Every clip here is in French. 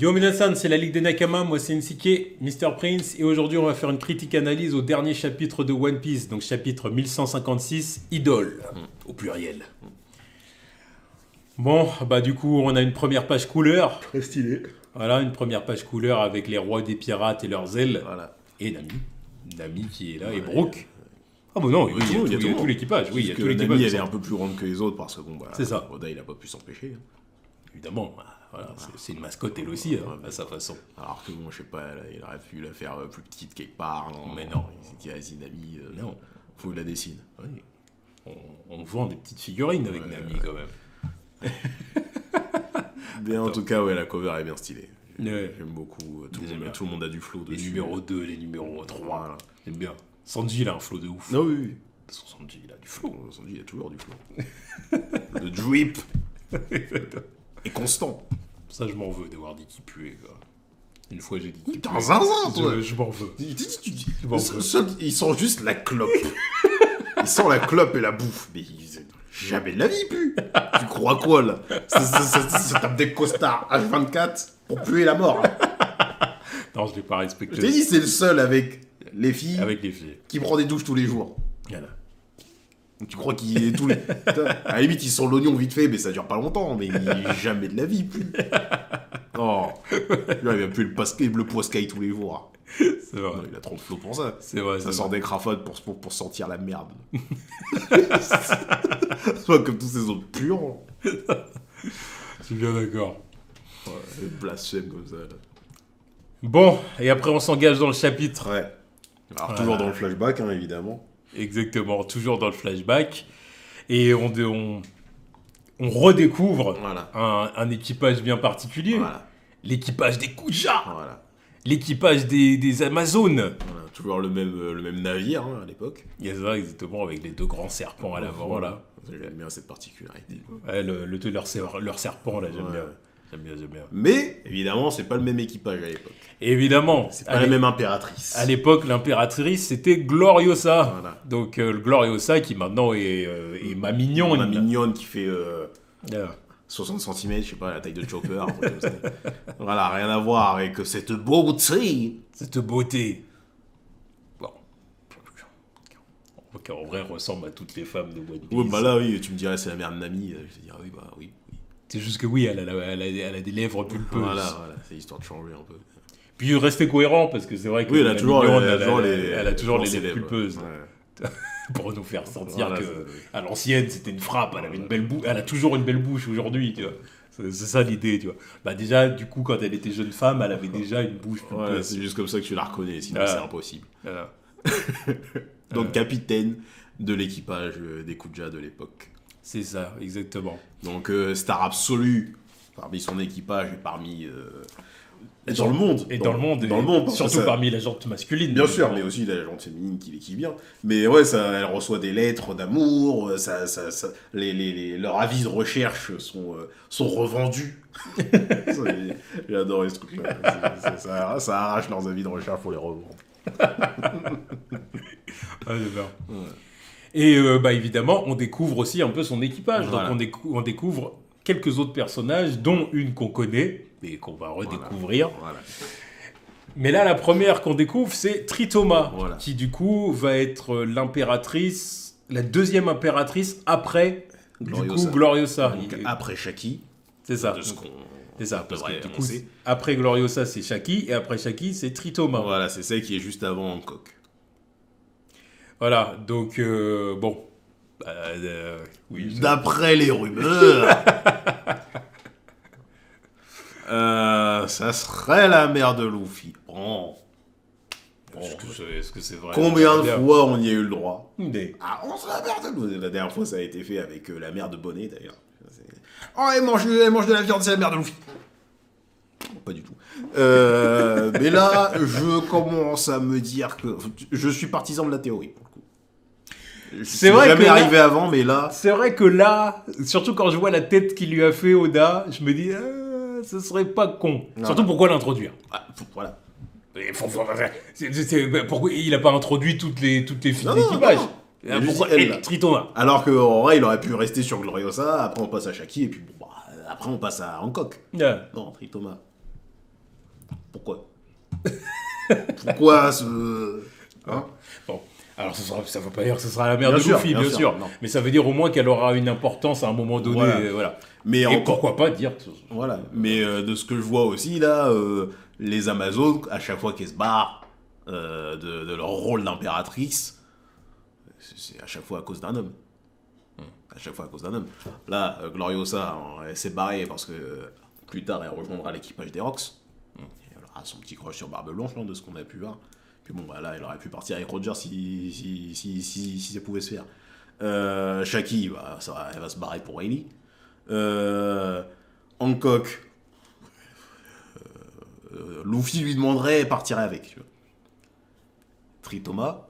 Yo minasan, c'est la Ligue des Nakama, moi c'est Nsike, Mr. Prince, et aujourd'hui on va faire une critique analyse au dernier chapitre de One Piece, donc chapitre 1156, Idole, au pluriel. Bon, bah du coup on a une première page couleur. Très stylé. Voilà, une première page couleur avec les rois des pirates et leurs ailes. Voilà. Et Nami. Nami qui est là, Ouais, et Brook. Ah bah non, Oui, il y a tout l'équipage. Oui, il y a tout l'équipage. Nami, elle est un peu plus grande que les autres parce que bon, bah, C'est ça. Oda, il a pas pu s'empêcher. Hein. Évidemment, voilà, c'est une mascotte elle aussi, hein, à sa façon. Alors que bon, je sais pas, il aurait pu la faire plus petite quelque part. Non, Mais non. Il s'est dit, vas-y, Nami, Non. faut que je la dessine. Oui. On vend des petites figurines avec Nami quand même. Mais en tout cas, ouais, la cover est bien stylée. Ouais. J'aime beaucoup. Tout le monde a du flow Les dessus. numéros 2, les numéros 3. Voilà. J'aime bien. Sanji, il a un flow de ouf. Non, oui. Sanji, il a du flow. Sanji, il a toujours du flow. Le drip est constant. Ça, je m'en veux d'avoir dit qu'il puait, quoi. Une fois, j'ai dit qu'il T'es puait. un zinzin, toi. Je m'en veux. Il sent juste la clope. Il sent la clope et la bouffe. Mais jamais de la vie, il pue. Tu crois quoi, là? Ça tape des costards H24 pour puer la mort. Non, je l'ai pas respecté. Je t'ai dit, c'est le seul avec les filles Avec les filles. qui prend des douches tous les jours. Voilà. Tu crois qu'il est tous les... À la limite, ils sont l'oignon vite fait, mais ça dure pas longtemps. Mais jamais de la vie, il pue. Oh. Là, il va plus le poiscaille tous les jours. C'est vrai. Non, il a trop de flow pour ça. C'est vrai. Ça sort des crafades pour sentir la merde. C'est pas comme tous ces autres puants. Je suis bien d'accord. Ouais, blasphème comme ça. Là. Bon, et après, on s'engage dans le chapitre. Ouais. Alors, toujours dans le flashback, hein, évidemment. Exactement, toujours dans le flashback. Et on redécouvre Voilà. un équipage bien particulier. Voilà. L'équipage des Kuja. Voilà. L'équipage des Amazones. Voilà. Toujours le même navire, hein, à l'époque. Il y a ça, exactement, avec les deux grands serpents à l'avant. Voilà. J'aime bien cette particularité. Ouais, leur serpent, là, j'aime Ouais. bien. J'aime bien. Mais, évidemment, c'est pas le même équipage à l'époque. Et évidemment, C'est pas la même impératrice. à l'époque, l'impératrice, c'était Gloriosa. Voilà. Donc, Gloriosa qui maintenant est ma mignonne. La mignonne qui fait Ah. 60 cm, je sais pas, la taille de Chopper. Un truc comme ça. Voilà, rien à voir avec cette beauté. Cette beauté. Bon. En vrai, ressemble à toutes les femmes de One Piece. Ouais, bah là, oui, tu me dirais, c'est la mère de Nami. Je te dirais, oui, bah oui. C'est juste que oui, elle a des lèvres pulpeuses. Voilà, c'est histoire de changer un peu. Puis rester cohérent, parce que c'est vrai que Oui, elle a toujours mignonne, elle a toujours les ses lèvres lèvres. pulpeuses. Ouais. Pour nous faire sentir Voilà, que à l'ancienne, c'était une frappe. Elle avait une belle bouche. Elle a toujours une belle bouche aujourd'hui, tu vois. C'est ça l'idée, tu vois. Bah déjà, du coup, quand elle était jeune femme, elle avait déjà une bouche Ouais, pulpeuse. c'est juste comme ça que tu la reconnais, sinon c'est impossible. Voilà. Donc, capitaine de l'équipage des Kuja de l'époque. C'est ça, exactement. Donc, star absolue parmi son équipage et parmi... dans le monde. Et dans le monde. Dans le monde. parce que Surtout ça- parmi la gente masculine. Bien sûr, mais aussi la gente féminine qui vient. Mais ouais, elle reçoit des lettres d'amour, leurs avis de recherche sont revendus. J'ai adoré ce truc-là. Ça arrache leurs avis de recherche pour les revendre. Ah, j'adore. Et bah, évidemment, on découvre aussi un peu son équipage. Voilà. Donc on découvre quelques autres personnages, dont une qu'on connaît, et qu'on va redécouvrir. Voilà. Mais là, la première qu'on découvre, c'est Tritoma, Voilà. qui du coup va être l'impératrice, la deuxième impératrice après Gloriosa. Donc, après Shaki, C'est ça. de ce qu'on C'est ça. Parce devrait que, du coup, annoncer. après Gloriosa, c'est Shaki, et après Shaki, c'est Tritoma. Voilà, c'est celle qui est juste avant Hancock. Voilà, donc bon. Oui, D'après les rumeurs, ça serait la mère de Luffy. Oh. Est-ce que c'est vrai? Combien de fois on y a eu le droit? Des- Ah, on serait la mère de Luffy. La dernière fois, ça a été fait avec la mère de Bonnet, d'ailleurs. Oh, elle mange de la viande, c'est la mère de Luffy. Pas du tout. Mais là, je commence à me dire que... Je suis partisan de la théorie, pour le coup. C'est vrai jamais que là- arrivé avant, mais là... C'est vrai que là, surtout quand je vois la tête qu'il lui a fait Oda, je me dis, ce serait pas con. Non. Surtout pourquoi l'introduire? Voilà. Pourquoi il a pas introduit toutes les filles Non, de l'équipage? non. Ah, Il pourquoi dit elle, elle, là. Tritoma? Alors qu'en vrai, il aurait pu rester sur Gloriosa, après on passe à Shaki, et puis bon, bah, après on passe à Hancock. Ah. Non, Tritoma. Pourquoi? Pourquoi ce... Hein? Bon. Alors, ça ne veut pas dire que ce sera la mère de Bien sûr, Luffy, bien sûr. Mais ça veut dire au moins qu'elle aura une importance à un moment donné. Voilà. Mais et pourquoi pas dire... Voilà. Mais de ce que je vois aussi, là, les Amazones, à chaque fois qu'elles se barrent de leur rôle d'impératrice, c'est à chaque fois à cause d'un homme. À chaque fois à cause d'un homme. Là, Gloriosa, elle s'est barrée parce que plus tard, elle rejoindra l'équipage des Rocks. Elle aura son petit crush sur Barbe Blanche, de ce qu'on a pu voir. Puis bon, là, elle aurait pu partir avec Roger si ça pouvait se faire. Shaki, elle va se barrer pour Rayleigh. Hancock, Luffy lui demanderait et partirait avec. Tu vois. Tritoma,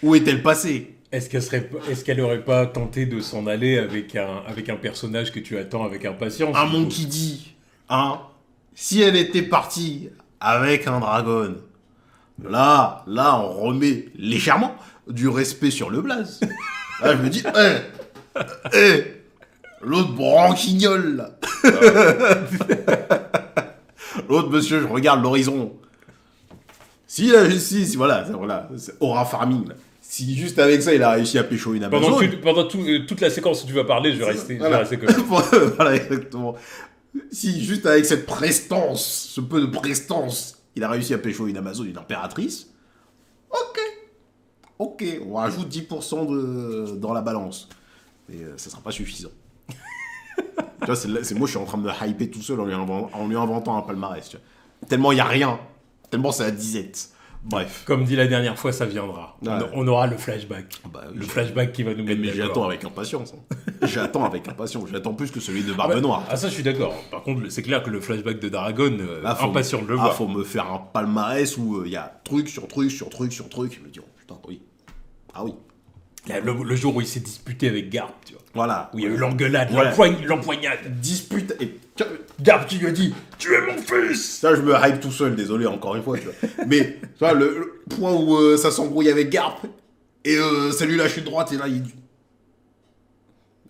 où est-elle passée? Est-ce qu'elle aurait pas tenté de s'en aller avec un personnage que tu attends avec impatience? Un Monkey D, hein? Si elle était partie avec un dragon, là, on remet légèrement du respect sur le blaze. Là, je me dis, l'autre branquignol, là. L'autre monsieur, je regarde l'horizon. Si, voilà, c'est aura farming, là. Si juste avec ça, il a réussi à pécho une Amazone... Pendant toute la séquence où tu vas parler, je vais rester comme ça. Voilà, exactement. Si juste avec cette prestance, ce peu de prestance, il a réussi à pécho une Amazone, une impératrice, ok, on rajoute 10% dans la balance. Mais ça sera pas suffisant. Tu vois, c'est moi, je suis en train de me hyper tout seul en lui inventant un palmarès. Tu vois. Tellement il n'y a rien. Tellement c'est la disette. Bref. Comme dit la dernière fois, ça viendra. Ouais. On aura le flashback. Oui, le flashback qui va nous mettre mais d'accord. j'attends avec impatience. J'attends avec impatience. J'attends plus que celui de Barbe Noire. Ah, ça, je suis d'accord. Par contre, c'est clair que le flashback de Dragon, impatient de le voir. Faut me faire un palmarès où il y a truc sur truc sur truc sur truc. Je me dis, oh putain, oui. Ah oui. Le jour où il s'est disputé avec Garp, tu vois. Voilà. Où il y a eu l'engueulade, l'empoignade. Dispute. Et Garp qui lui a dit, tu es mon fils. Ça, je me hype tout seul, désolé encore une fois. Tu vois. Mais tu vois, le point où ça s'embrouille avec Garp et ça lui lâche une droite et là il dit,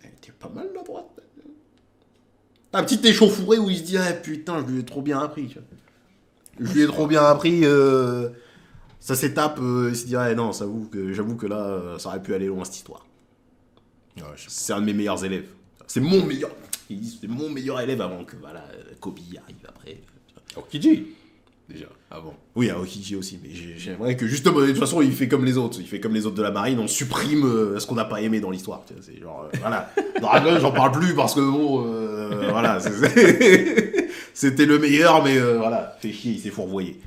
elle était pas mal la droite. Un petit échauffouré où il se dit, ah putain, je lui ai trop bien appris. Tu vois. Je lui ai trop bien appris. Ça s'étape, il se dit, ah non, j'avoue que là, ça aurait pu aller loin cette histoire. Ouais, c'est un de mes meilleurs élèves. C'est mon meilleur. Il dit, c'est mon meilleur élève avant que voilà, Kobe arrive après. Okiji, déjà, avant. Oui, à Okiji aussi, mais j'aimerais que justement, de toute façon, il fait comme les autres. Il fait comme les autres de la marine, on supprime ce qu'on n'a pas aimé dans l'histoire. Tu vois, c'est genre, voilà. Dragon, j'en parle plus parce que bon, voilà. C'était le meilleur, mais voilà, fait chier, il s'est fourvoyé.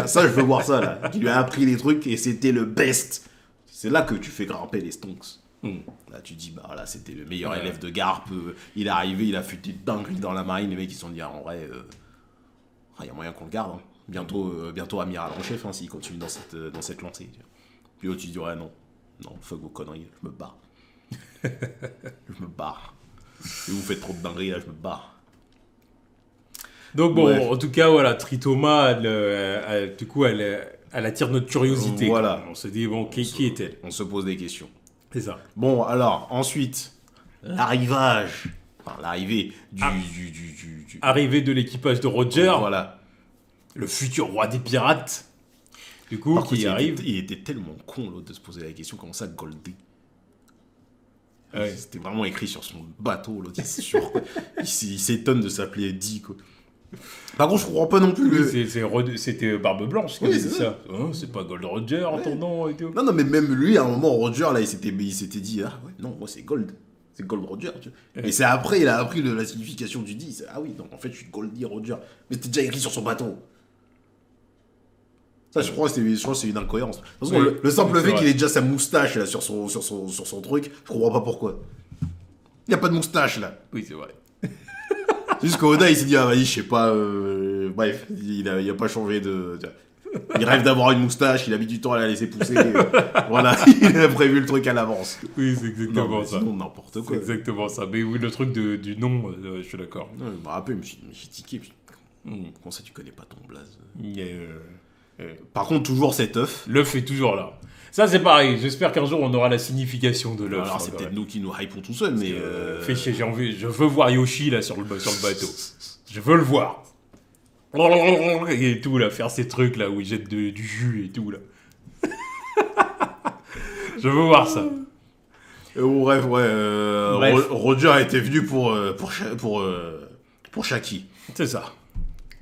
Ça, je veux voir ça, là. Qui lui a appris les trucs et c'était le best. C'est là que tu fais grimper les stonks. Là, tu dis, bah voilà, c'était le meilleur élève de Garp. Il est arrivé, il a fait des dingueries dans la marine. Les mecs, ils se sont dit, ah, en vrai, il y a moyen qu'on le garde. Hein. Bientôt amiral en chef, hein, s'il continue dans cette lancée. Puis l'autre, tu dis, ouais, non, fuck vos conneries, je me barre. Je me barre. Si vous faites trop de dingueries, là, je me barre. Donc bon, bref. En tout cas, voilà, Tritoma, du coup, elle attire notre curiosité. Voilà. On se dit, bon, qui est-elle? On se pose des questions. C'est ça. Bon, alors, ensuite, l'arrivée du... Arrivée de l'équipage de Roger. Voilà. Le futur roi des pirates. Du coup, par qui contre, arrive... Il était tellement con, l'autre, de se poser la question, comment ça, Goldie? Ouais. C'était vraiment écrit sur son bateau, l'autre, il s'étonne de s'appeler D, quoi. Par contre, je comprends pas non plus. C'était Barbe Blanche qui avait dit ça. Hein, c'est pas Gold Roger, ton nom et tout. Non, mais même lui, à un moment, Roger, là, il s'était dit, ah ouais, non, moi c'est Gold. C'est Gold Roger. Tu vois. Et c'est après, il a appris la signification du D. Ah oui, non, en fait, je suis Goldie Roger. Mais c'était déjà écrit sur son bateau. Ça, je crois que c'est une incohérence. De toute façon, le simple fait qu'il ait déjà sa moustache là, sur son truc, je comprends pas pourquoi. Il n'y a pas de moustache là. Oui, c'est vrai. C'est juste qu'Oda, il s'est dit, ah vas-y, je sais pas. Bref, il a pas changé de. Il rêve d'avoir une moustache, il a mis du temps à la laisser pousser. Voilà, il a prévu le truc à l'avance. Oui, c'est exactement ça. Sinon, n'importe quoi. C'est exactement ça. Mais oui, le truc du nom, je suis d'accord. Je me rappelle, je me suis tiqué. Comment ça, tu connais pas ton blaze? Par contre, toujours cet œuf. L'œuf est toujours là. Ça, c'est pareil. J'espère qu'un jour, on aura la signification de l'œuf. Alors, c'est peut-être nous qui nous hypons tout seuls, mais... Fait chier, je veux voir Yoshi, là, sur le bateau. Je veux le voir. Et tout, là, faire ces trucs, là, où il jette du jus et tout, là. Je veux voir ça. Bref, ouais. Bref. Roger était venu pour Shaki. C'est ça.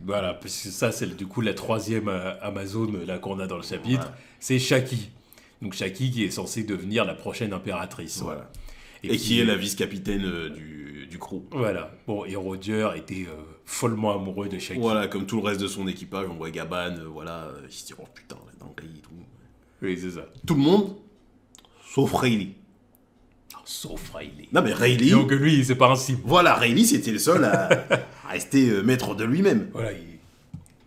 Voilà, parce que ça, c'est du coup la troisième Amazon là qu'on a dans le chapitre. Ouais. C'est Shaki. Donc Shaki qui est censée devenir la prochaine impératrice. Voilà. Et Et puis, qui est la vice-capitaine du crew. Voilà. Bon, et Roger était follement amoureux de Shaki. Voilà, comme tout le reste de son équipage, on voit Gaban, voilà, il se dit oh putain, la dinguerie et tout. Oui, c'est ça. Tout le monde, sauf Rayleigh. Sauf Riley. Non mais Rayleigh, Donc lui, c'est pas un cible. voilà, Rayleigh c'était le seul à rester maître de lui-même. Voilà,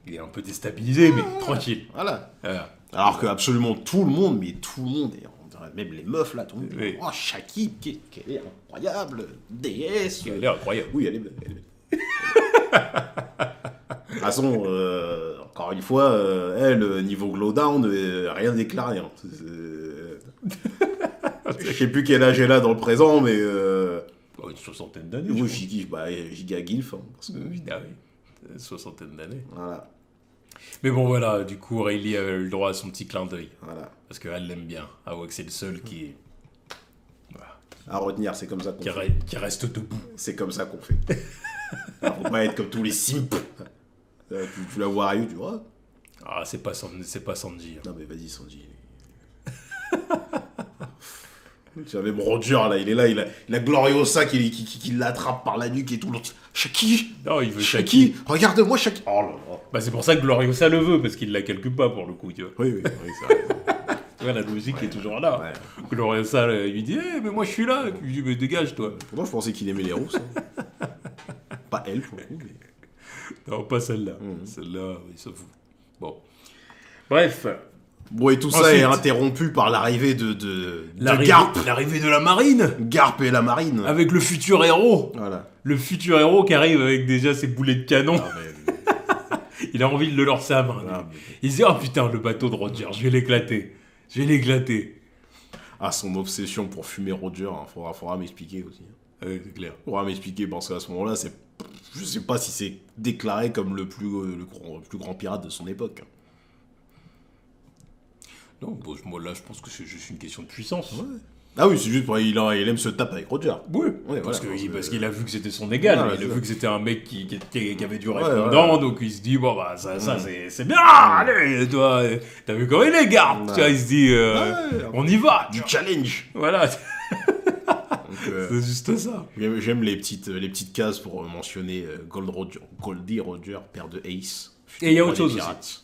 il est un peu déstabilisé, mais tranquille. Voilà. Voilà. Alors que absolument tout le monde, et on dirait même les meufs là, tout le monde, Oui. oh Shaki, qu'elle est incroyable, déesse. Il a l'air incroyable. Oui, elle est belle. Elle est belle. De toute façon, encore une fois, elle, niveau glowdown, rien déclaré. Hein. Je sais plus quel âge elle a dans le présent, mais... Bon, une soixantaine d'années. oui, je giga gilf. Hein, parce que- pense. Oui, ah oui. Une soixantaine d'années. voilà, Mais bon, voilà, du coup, Riley a eu le droit à son petit clin d'œil. voilà. Parce qu'elle l'aime bien. Ah ouais, que c'est le seul qui, voilà, À retenir, c'est comme ça qu'on fait. qui reste debout. C'est comme ça qu'on fait. Alors, faut pas être comme tous les simps. Tu la vois arriver, tu vois. Ah, c'est pas Sanji. Hein. Non mais vas-y, Sanji. Tu vois, même Roger, là, il est là, il a Gloriosa qui l'attrape par la nuque et tout. L'autre, Shaki, Non, il veut Shaki. regarde-moi Shaki. Oh là là. Bah, c'est pour ça que Gloriosa le veut, parce qu'il la calcule pas pour le coup, tu vois. Oui, c'est vrai. Tu vois, la logique est toujours là. Ouais. Gloriosa lui dit, mais moi je suis là. Il lui dit, mais dégage, toi. Pourtant, je pensais qu'il aimait les rousses. Hein. Pas elle, pour le coup. Mais... Non, pas celle-là. Mhm. Celle-là, il s'en fout. Bon. Bref. Bon, et tout ça Ensuite. est interrompu par l'arrivée de L'arrivée Garp. l'arrivée de la marine. Garp et la marine. Avec le futur héros. Voilà. Le futur héros qui arrive avec déjà ses boulets de canon. Ah, mais... Il a envie de le lancer à main. Ah, Il se dit, oh putain, le bateau de Roger, je vais l'éclater. Je vais l'éclater. Ah, son obsession pour fumer Roger, hein. faudra m'expliquer aussi. C'est clair. Faudra m'expliquer parce qu'à ce moment-là, je sais pas si c'est déclaré comme le plus grand pirate de son époque. Non, bon, moi là, je pense que c'est juste une question de puissance. Ouais. Ah oui, c'est juste pour il aime se taper avec Roger. Oui, Ouais, parce voilà, parce qu'il a vu que c'était son égal, Voilà, il a c'est vu ça. que c'était un mec qui avait du Ouais, répondant, ouais. donc il se dit, bon bah ça c'est bien, allez, toi, t'as vu comment il est, Garp, Ouais. tu vois, il se dit, Ouais. on y va, Du challenge. voilà, Donc, c'est juste ça. j'aime les petites cases pour mentionner Goldie Roger, père de Ace. Et il y a autre Roi des chose pirates.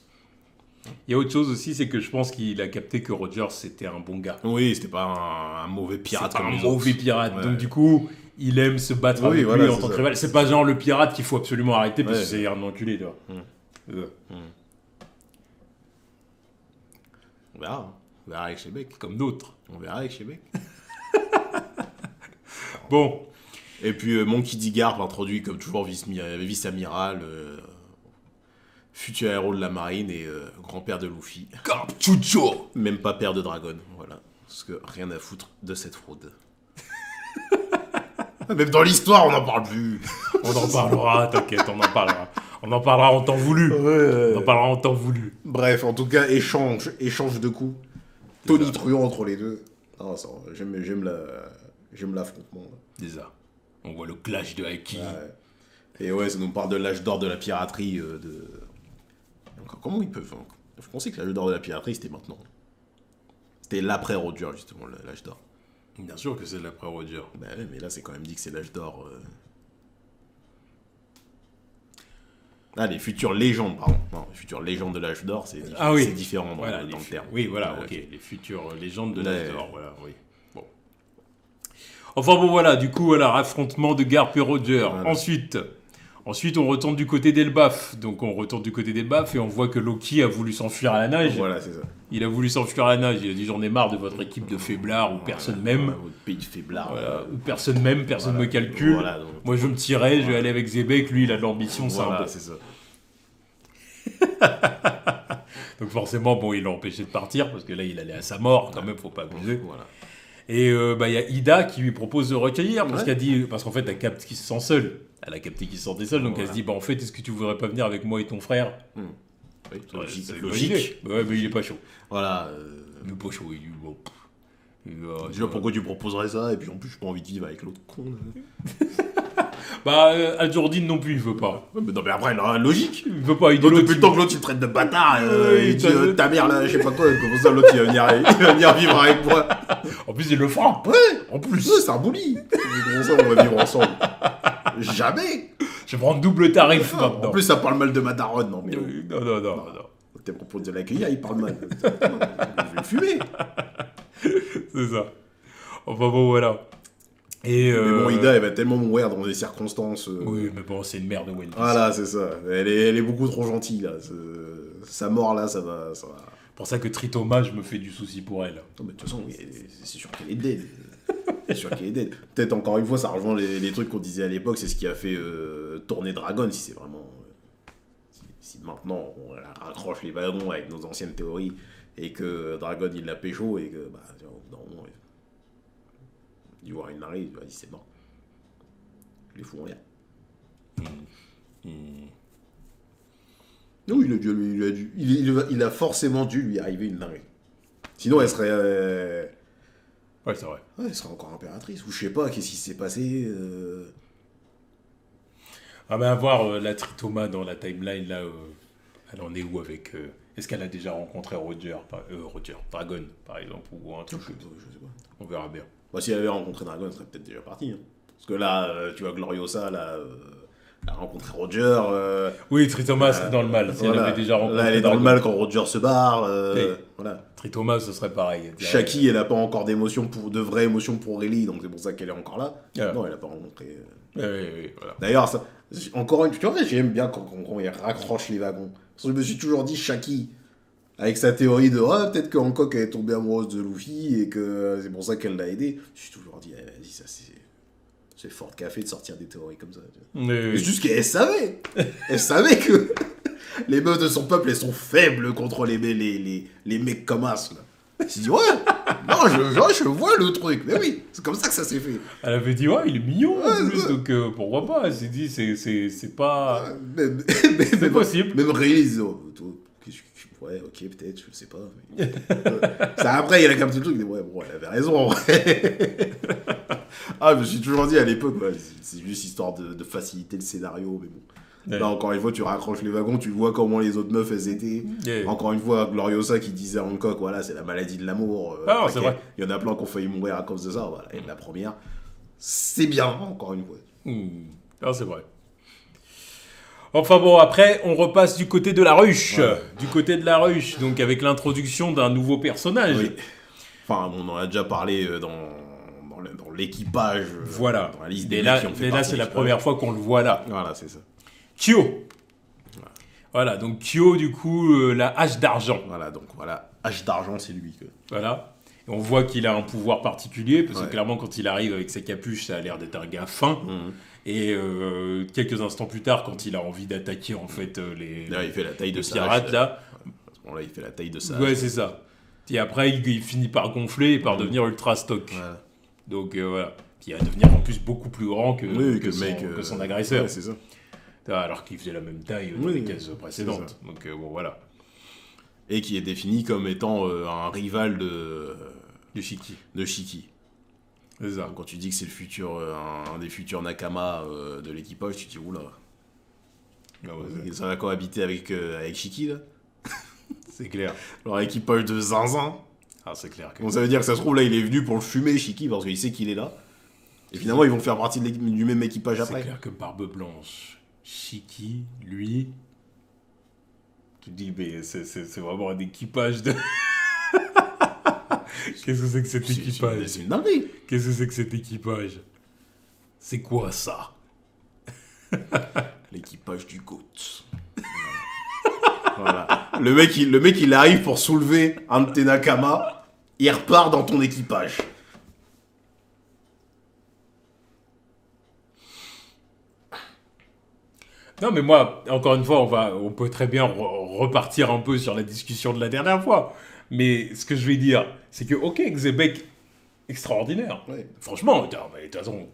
Il y a autre chose aussi, c'est que je pense qu'il a capté que Roger c'était un bon gars. Oui, c'était pas un mauvais pirate C'est pas comme un les mauvais autres. pirate, Ouais. donc du coup, il aime se battre Oui, avec voilà, lui en c'est tant que ça. rival. C'est pas genre le pirate qu'il faut absolument arrêter parce Ouais. que c'est un enculé, tu vois. On verra. On verra avec Shebeck. Comme d'autres. On verra avec Shebeck. Bon, Et puis Monkey D. Garp introduit comme toujours vice-amiral, futur héros de la marine et grand-père de Luffy. Garp Chucho. Même pas père de Dragon, voilà. Parce que rien à foutre de cette fraude. Même dans l'histoire, on n'en parle plus. On en parlera, t'inquiète, on en parlera. On en parlera en temps voulu. On en parlera en temps voulu. Bref, en tout cas, échange de coups. Tony Truant entre les deux. Non, ça, j'aime l'affrontement. Là. Déjà, on voit le clash de Haki. Ouais. Et ouais, ça nous parle de l'âge d'or de la piraterie. Encore, comment ils peuvent... Je pensais que l'âge d'or de la piraterie, c'était maintenant. C'était l'après Roger, justement, l'âge d'or. Bien sûr que c'est l'après Roger. Bah ouais, mais là, c'est quand même dit que c'est l'âge d'or... Ah, les futures légendes, pardon. Non, les futures légendes de l'âge d'or, c'est Ah oui. c'est différent dans, Voilà, dans le terme. Oui, voilà, Ouais, ok. Les futures légendes de Ouais. l'âge d'or, voilà, oui. Bon. Enfin bon, voilà, du coup, voilà, affrontement de Garp et Roger. Voilà. Ensuite, on retourne du côté d'Elbaf. Donc, on retourne du côté d'Elbaf et on voit que Loki a voulu s'enfuir à la nage. Voilà, c'est ça. Il a voulu s'enfuir à la nage. Il a dit, j'en ai marre de votre équipe de faiblards où personne m'aime. Voilà, votre pays de faiblard. Voilà, où personne m'aime, personne Voilà. me calcule. Voilà, donc- Moi, je veux me tirer, je vais aller avec Zebek. Lui, il a de l'ambition, c'est un Voilà, bon. c'est ça. Donc forcément, bon, il l'a empêché de partir parce que là, il allait à sa mort, quand même, faut pas abuser. Voilà. Et il y a Ida qui lui propose de recueillir parce Ouais. qu'elle dit, parce qu'en fait elle capte qu'il se sent seul. Elle a capté qu'il se sentait seul, donc elle Voilà. se dit, en fait, est-ce que tu voudrais pas venir avec moi et ton frère? Oui, Ouais, logique. c'est une Logique. bonne idée. Ouais, mais il est pas chaud. Voilà. Il est pas chaud, il dit, bon. Déjà, pourquoi tu proposerais ça? Et puis en plus, j'ai pas envie de vivre avec l'autre con. Al-Jourdain non plus, il veut pas. Ouais, mais non, mais après, là, logique. Il veut pas, il dit L'autre, l'autre, depuis le temps que l'autre il te traite de bâtard, Ouais, il dit t'as- ta mère là, je sais pas quoi, comment ça l'autre il va venir vivre avec moi? En plus, il le frappe. Ouais, en plus, ouais, c'est un bully. Comment ça on va vivre ensemble? Jamais. Je vais prendre double tarif En maintenant. plus, ça parle mal de ma daronne, non mais. Non. T'es propos de l'accueillir, il parle mal. Je vais le fumer. C'est ça. Enfin bon, voilà. Et, Mais bon, Ida, elle va tellement mourir dans des circonstances. Oui, mais bon, c'est une merde de One Piece. Voilà, c'est ça. Elle est beaucoup trop gentille là. Sa mort là, ça va. C'est pour ça que Tritoma, je me fais du souci pour elle. Non, mais de toute façon, c'est sûr qu'elle est dead. C'est sûr qu'elle est dead. Peut-être encore une fois, ça rejoint les trucs qu'on disait à l'époque, c'est ce qui a fait tourner Dragon, si c'est vraiment. Si maintenant on raccroche les wagons avec nos anciennes théories et que Dragon il l'a pécho et que, bah, tu vois, au bout d'un moment, il voit une narine, il dit c'est mort. Je les fous en l'air. Non, il a forcément dû lui arriver une narine. Sinon, elle serait. Ouais, c'est vrai. Ouais, elle serait encore impératrice, ou je sais pas, qu'est-ce qui s'est passé Ah, mais à voir la Tritoma dans la timeline, là, elle en est où avec. Est-ce qu'elle a déjà rencontré Dragon, par exemple, ou un truc je sais pas. On verra bien. Bah, si elle avait rencontré Dragon, elle serait peut-être déjà partie. Hein. Parce que là, tu vois, Gloriosa, là, elle a rencontré Roger. Oui, Tritoma serait dans le mal. Si voilà. elle avait déjà rencontré. Là, elle est dans le Dragon. mal quand Roger se barre. Ok. Voilà. Tritoma, ce serait pareil. Shaki, elle a pas encore de vraies émotions pour Ellie, donc c'est pour ça qu'elle est encore là. Ah. Non, elle a pas rencontré. Oui, voilà. D'ailleurs, ça, encore une fois, j'aime bien quand il raccroche les wagons. Parce que je me suis toujours dit, Shaki, avec sa théorie de peut-être que Hancock est tombée amoureuse de Luffy et que c'est pour ça qu'elle l'a aidé. Je me suis toujours dit, vas-y, ça c'est fort de café de sortir des théories comme ça. Mais Oui. juste qu'elle savait. Elle savait que les meufs de son peuple, elles sont faibles contre les mecs comme As, là. Elle s'est dit, ouais, non, je vois le truc. Mais oui, c'est comme ça que ça s'est fait. Elle avait dit, ouais, il est mignon en Ouais, plus, ouais. donc pourquoi pas? Elle s'est dit, c'est pas. C'est possible. Même réalise, ouais, ok, peut-être, je sais pas. Mais... ça, après, il a capté le truc, il dit, ouais, bon, elle avait raison, en vrai. Je me suis toujours dit à l'époque, ouais, c'est juste histoire de faciliter le scénario, mais bon. Ouais. Là, encore une fois, tu raccroches les wagons, tu vois comment les autres meufs, elles étaient. Yeah. Encore une fois, Gloriosa qui disait à Hancock, voilà, c'est la maladie de l'amour. Ah, c'est vrai. Il y en a plein qui ont failli mourir à cause de ça, voilà. Et la première, c'est bien, encore une fois. Ah, c'est vrai. Enfin bon, après, on repasse du côté de la ruche. Ouais. Du côté de la ruche, donc avec l'introduction d'un nouveau personnage. Oui. Enfin, on en a déjà parlé dans l'équipage. Voilà. Dans la liste Et des là, mecs qui ont fait partie c'est de la l'équipage. première fois qu'on le voit là. Voilà, c'est ça. Kyo. Voilà, donc Kyo, du coup, la hache d'argent. Voilà, donc voilà. H d'argent, c'est lui. Voilà. Et on voit qu'il a un pouvoir particulier, parce Ouais. que clairement, quand il arrive avec sa capuche, ça a l'air d'être un gars fin. Et quelques instants plus tard, quand il a envie d'attaquer, en fait, Là, il fait la taille de les sa pirates, hache. là. À ce moment-là, il fait la taille de sa Ouais, hache. c'est ça. Et après, il finit par gonfler et par devenir ultra stock. Voilà. Donc voilà. Puis il va devenir en plus beaucoup plus grand que, Oui, que, le mec, que son agresseur. Ouais, c'est ça. Alors qu'il faisait la même taille dans Oui, les cases c'est précédentes. ça. Donc bon, voilà. Et qui est défini comme étant un rival Du Shiki. de Shiki. C'est ça. Donc, quand tu dis que c'est le futur, un des futurs Nakama de l'équipage, tu te dis, oula, Ah ouais, ça va cohabiter avec Shiki, là. c'est clair. Leur équipage de zinzin. Ah, c'est clair. Que... Bon, ça veut dire que ça se trouve, là, il est venu pour le fumer, Shiki, parce qu'il sait qu'il est là. Et finalement, ils vont faire partie du même équipage C'est après. clair que Barbe Blanche, Shiki, lui... Tu te dis, mais c'est vraiment un équipage de... Qu'est-ce que c'est que cet équipage? C'est une dinguerie. Qu'est-ce que c'est que cet équipage? C'est quoi ça? L'équipage du GOAT. Voilà. Le mec, il arrive pour soulever un de tes Nakama, il repart dans ton équipage. Non, mais moi, encore une fois, on peut très bien repartir un peu sur la discussion de la dernière fois. Mais ce que je vais dire, c'est que, ok, Xebec extraordinaire. Ouais. Franchement, mais de toute façon,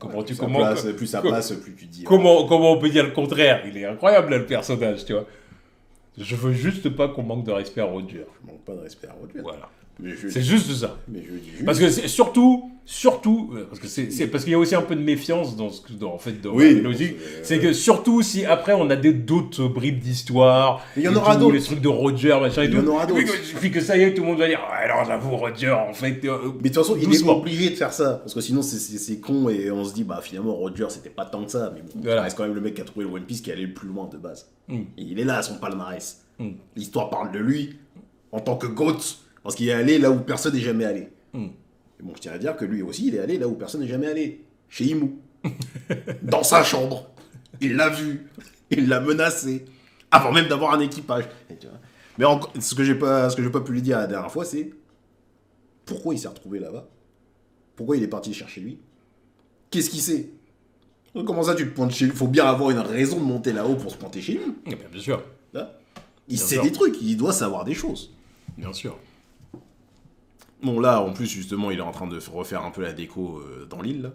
Plus ça passe, plus tu dis. comment on peut dire le contraire? Il est incroyable là, le personnage, tu vois. Je veux juste pas qu'on manque de respect à Roger. Je manque pas de respect à Roger. Voilà. Mais C'est juste ça. Mais je dis juste. Parce que c'est surtout, parce que c'est parce qu'il y a aussi un peu de méfiance dans en fait dans Oui, la logique. C'est que surtout si après on a d'autres bribes d'histoire, il y en aura tout, d'autres. les trucs de Roger, machin et tout. Il y en aura d'autres. Puis que ça y est, tout le monde va dire ah, alors j'avoue Roger en fait. Mais de toute façon, il est doucement. obligé de faire ça. Parce que sinon, c'est con et on se dit, bah finalement, Roger, c'était pas tant que ça. Mais bon, Voilà. ça reste quand même le mec qui a trouvé le One Piece qui allait le plus loin de base. Mm. Et il est là, son palmarès. Mm. L'histoire parle de lui en tant que GOAT. Parce qu'il est allé là où personne n'est jamais allé. Mm. Et bon, je tiens à dire que lui aussi, il est allé là où personne n'est jamais allé. Chez Imu. Dans sa chambre. Il l'a vu. Il l'a menacé. Avant même d'avoir un équipage. Et tu vois. Mais ce que j'ai pas pu lui dire la dernière fois, c'est pourquoi il s'est retrouvé là-bas. Pourquoi il est parti chercher lui. Qu'est-ce qu'il sait. Comment ça, tu te pointes chez lui. Il faut bien avoir une raison de monter là-haut pour se pointer chez lui. Bien sûr. Là. Il Bien sait sûr. des trucs. Il doit savoir des choses. Bien sûr. Bon, là, en plus, justement, il est en train de refaire un peu la déco dans l'île, là.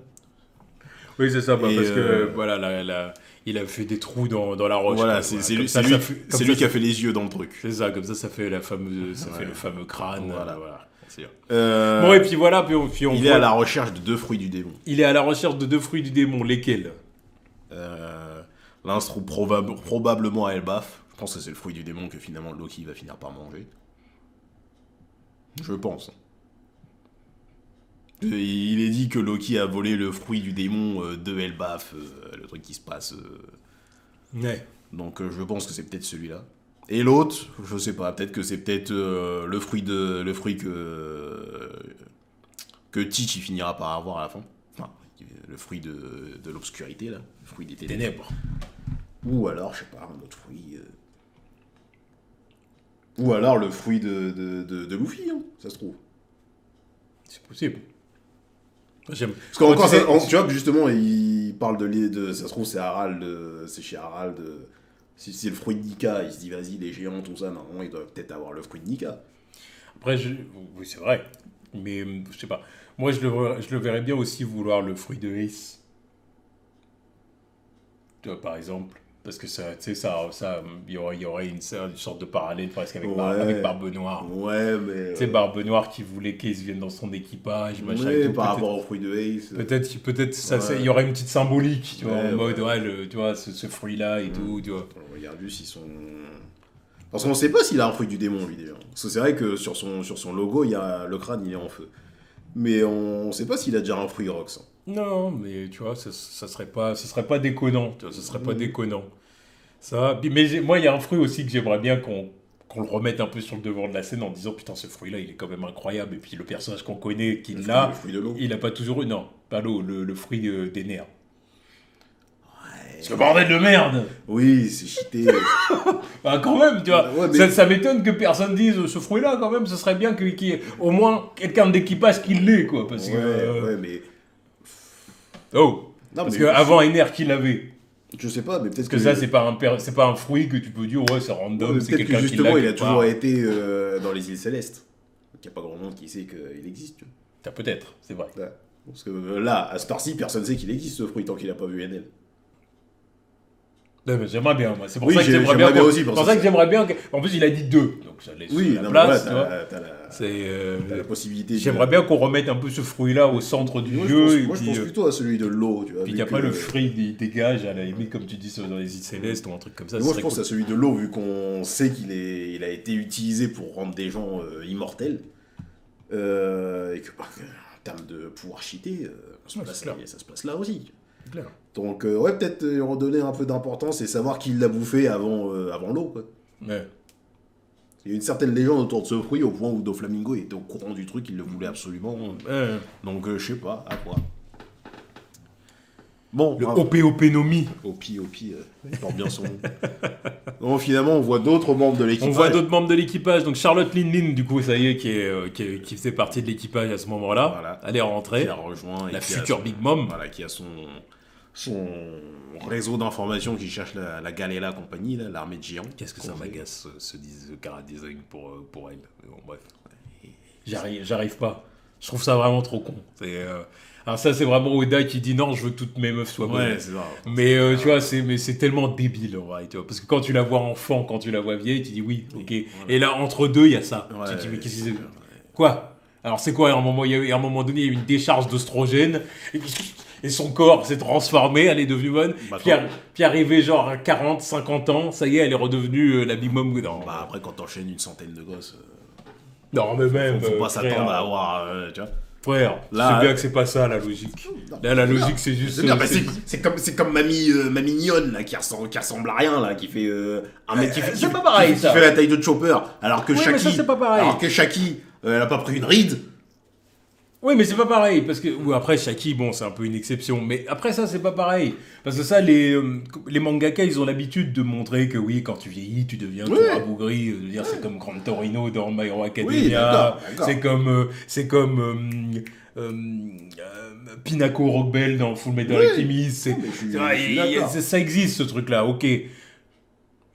Oui, c'est ça, Et parce que voilà, il a fait des trous dans la roche. Voilà, quoi, c'est comme lui, ça, c'est lui, ça fait- c'est comme lui ça, qui a fait les yeux dans le truc. C'est ça, comme ça fait la fameuse, Ouais. fait le fameux crâne. Voilà. C'est sûr. Euh, Bon, et puis voilà, puis on il voit- est à la recherche de 2 fruits du démon. il est à la recherche de 2 fruits du démon, lesquels? L'un se trouve probablement à Elbaf. Je pense que c'est le fruit du démon que finalement Loki va finir par manger. Je pense. Il est dit que Loki a volé le fruit du démon de Elbaf, le truc qui se passe. Ouais. Donc je pense que c'est peut-être celui-là. Et l'autre, je sais pas, peut-être que c'est peut-être le fruit que Teach il finira par avoir à la fin. Enfin, le fruit de l'obscurité là, le fruit des ténèbres. Ou alors, je sais pas, un autre fruit. Ou alors le fruit de Luffy, hein, ça se trouve. C'est possible. J'aime. Parce qu'encore, tu sais- tu vois que justement, il parle de ça se trouve, c'est Harald, c'est chez Harald. Si c'est le fruit de Nika, il se dit, vas-y, les géants, tout ça, normalement, il doit peut-être avoir le fruit de Nika. Après, oui, c'est vrai. Mais je sais pas. Moi, je le verrais bien aussi vouloir le fruit de Ace. Tu vois, par exemple. Parce que ça, tu sais, il y aurait une sorte de parallèle presque avec, avec Barbe Noire. Ouais, mais. Tu sais, Barbe Noire qui voulait qu'Ace vienne dans son équipage, machin et Ouais, tout. par Peut-être- rapport au fruit de Ace. Peut-être ça, Ouais. il y aurait une petite symbolique, tu vois, Ouais, en mode, ouais. tu vois, ce fruit-là et tout, tu vois. On regarde juste, ils sont. Parce qu'on sait pas s'il a un fruit du démon, lui, déjà. Parce que c'est vrai que sur son logo, il y a le crâne, il est en feu. Mais on sait pas s'il a déjà un fruit Rox. Non, mais tu vois, ce serait pas déconnant, tu vois, ce serait pas déconnant. Ça, mais moi, il y a un fruit aussi que j'aimerais bien qu'on le remette un peu sur le devant de la scène en disant putain, ce fruit-là, il est quand même incroyable. Et puis le personnage qu'on connaît, qui l'a, Le fruit de l'eau. il a pas toujours eu, non, pas l'eau, le fruit des nerfs. C'est le bordel de merde! Oui, c'est cheaté. Bah, quand même, tu vois, Ouais, mais- ça m'étonne que personne dise ce fruit-là, quand même, ce serait bien qu'il y ait au moins quelqu'un d'équipage qui l'ait, quoi. Parce que. Ouais, mais. Oh! Non, Parce mais qu'avant, Ener, qui l'avait? je sais pas, mais peut-être Parce que ça, c'est pas un fruit que tu peux dire, ouais, c'est random, Ouais, c'est peut-être que quelqu'un qui justement, l'a il a quelque toujours part. été dans les îles Célestes. Il n'y a pas grand monde qui sait qu'il existe. Tu Ah, peut-être, c'est vrai. vois. Ouais. Parce que là, à cette heure-ci, personne ne sait qu'il existe ce fruit tant qu'il n'a pas vu NL. Non, mais j'aimerais bien, moi. C'est pour Oui, ça que j'aimerais j'aimerais bien. bien aussi, C'est pour ça que j'aimerais bien. En plus, il a dit 2, donc ça laisse Oui, la non, place, mais tu vois. t'as la possibilité. de- J'aimerais bien qu'on remette un peu ce fruit-là au centre du Moi, jeu. je pense plutôt à celui de l'eau, tu vois. Puis vu qu'après que- le fruit il dégage à la limite comme tu dis dans les îles célestes ou un truc comme ça. Moi, ce je serait pense cool. à celui de l'eau, vu qu'on sait il a été utilisé pour rendre des gens immortels. Et que, en termes de pouvoir cheater, Ouais, c'est clair. ça se passe là aussi. C'est clair. Donc, ouais, peut-être redonner un peu d'importance et savoir qui l'a bouffé avant l'eau, quoi. Ouais. Il y a une certaine légende autour de ce fruit au point où Doflamingo était au courant du truc, il le voulait absolument. Donc, je sais pas, à quoi. Bon, Le OPOPnomie. Opi, il porte bien son nom. Donc, finalement, on voit d'autres membres de l'équipage. On voit d'autres membres de l'équipage. Donc Charlotte Lin, du coup, ça y est, qui faisait partie de l'équipage à ce moment-là. Voilà. Elle est rentrée. Qui a rejoint. La et qui a future son- Big Mom. Voilà, qui a son réseau d'informations qui cherche la Galela compagnie, là, l'armée de géants. Qu'est-ce que ça Qu'on fait. m'agace ce chara design pour elle. Mais bon, bref. J'arrive pas. Je trouve ça vraiment trop con. Alors ça, c'est vraiment Oda qui dit non, je veux que toutes mes meufs soient bonnes. Ouais, c'est ça. Mais tu vois, c'est tellement débile en vrai, tu vois. Parce que quand tu la vois enfant, quand tu la vois vieille, tu dis oui, ok. Voilà. Et là, entre deux, il y a ça. Ouais, Tu te dis, mais qu'est-ce que c'est- c'est Quoi Alors c'est quoi à un moment, à un moment donné, il y a eu une décharge d'ostrogène. Et son corps s'est transformé, elle est devenue bonne. Bah, Puis arrivé genre à 40, 50 ans, ça y est, elle est redevenue la Big Mom. Non, Bah, après, quand t'enchaînes une centaine de gosses, non mais même. faut pas frère, s'attendre à avoir. Tu vois. Frère, Là, c'est bien que c'est pas ça la logique. Non, Là, la c'est logique, bien. c'est juste. C'est bien, bah, c'est comme mamie Nyonne, là, qui ressemble à rien, là, qui fait un mec qui fait, c'est pas pareil, qui ça. fait la taille de Chopper, alors que Oui, mais ça, Shaki, c'est pas pareil. elle a pas pris une ride. Oui, mais c'est pas pareil, parce que ou après Shaki, bon, c'est un peu une exception, mais après ça, c'est pas pareil, parce que ça, les mangaka, ils ont l'habitude de montrer que oui, quand tu vieillis, tu deviens tout Ouais. rabougri, de dire c'est comme Grand Torino dans My Hero Oui, Academia, d'accord. c'est comme Pinako Rockbell dans Full Metal Oui. Alchemist, Non, mais je suis d'accord. ça existe ce truc-là, ok,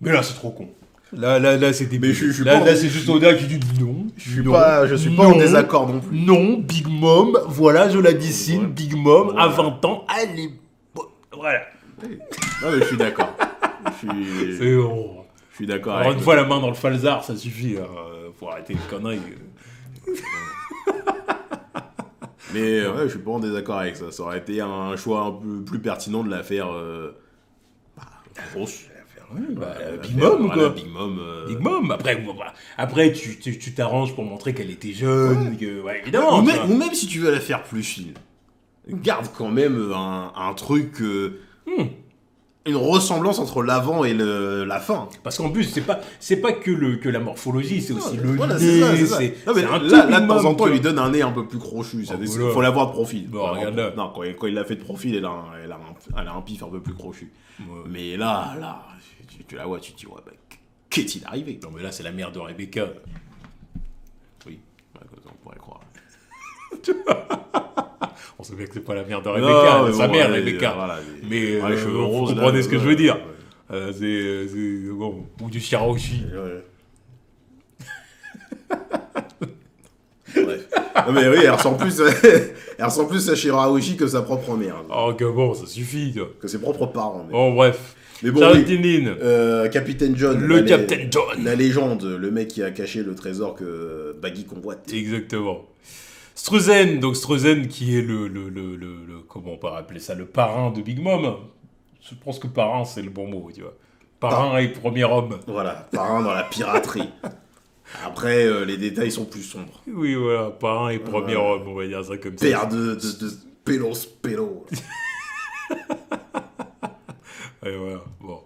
mais là c'est trop con. Là, c'est débile. Mais je suis là, pas- là, c'est juste Oda qui dit non. Je suis non, pas en non. désaccord non plus. Non, Big Mom, voilà, je la dessine, Ouais. Big Mom, à Voilà. 20 ans, elle est... Voilà. Non, mais je suis d'accord. Je C'est bon. suis d'accord Alors avec une toi. fois la main dans le falzar, ça suffit. Faut arrêter les conneries. Mais ouais, je suis pas en désaccord avec ça. Ça aurait été un choix un peu plus pertinent de la faire grosse. Big Mom, voilà, quoi. Big Mom. Big Mom, après, bon, voilà. Après tu t'arranges pour montrer qu'elle était jeune, que... Ouais, évidemment. Ou tu même, vois. ou même si tu veux la faire plus fine, garde quand même un truc, une ressemblance entre l'avant et la fin. Parce qu'en plus, c'est pas que la morphologie, c'est aussi le Voilà, nez, c'est ça. Non, mais c'est un là, tout de Big temps en Mom, temps, tu il lui vois. donne un nez un peu plus crochu. Oh, voilà. Faut la voir de profil. Bon, regarde là. Non, quand il l'a fait de profil, elle a un pif un peu plus crochu. Ouais. Mais là, tu la vois, tu te dis, ouais, bah, qu'est-il arrivé? Non mais là, c'est la mère de Rebecca. Oui, ouais, on pourrait croire. On sait bien que c'est pas la mère de Rebecca, Non, mais sa bon, mère ouais, Rebecca. voilà, Mais les cheveux vous roses, là, comprenez ce que je veux dire. ouais. C'est bon, ou du Shirahoshi. Ouais. Bref. Non, mais oui, elle ressemble plus à Shirahoshi que sa propre mère. Oh que bon, ça suffit. Toi. Que ses propres parents. Mais, Bon bref. mais bon, Charles oui. Tinin. Capitaine John. Le la- Captain John. La légende, le mec qui a caché le trésor que Baggy convoite. Exactement. Struzen, donc Struzen qui est comment on peut appeler ça, le parrain de Big Mom. Je pense que parrain c'est le bon mot, tu vois. Parrain et premier homme. Voilà, parrain dans la piraterie. Après, les détails sont plus sombres. Oui, voilà, parrain et premier homme, on va dire ça comme ça. Père de Pelos Pelo. Et voilà, bon.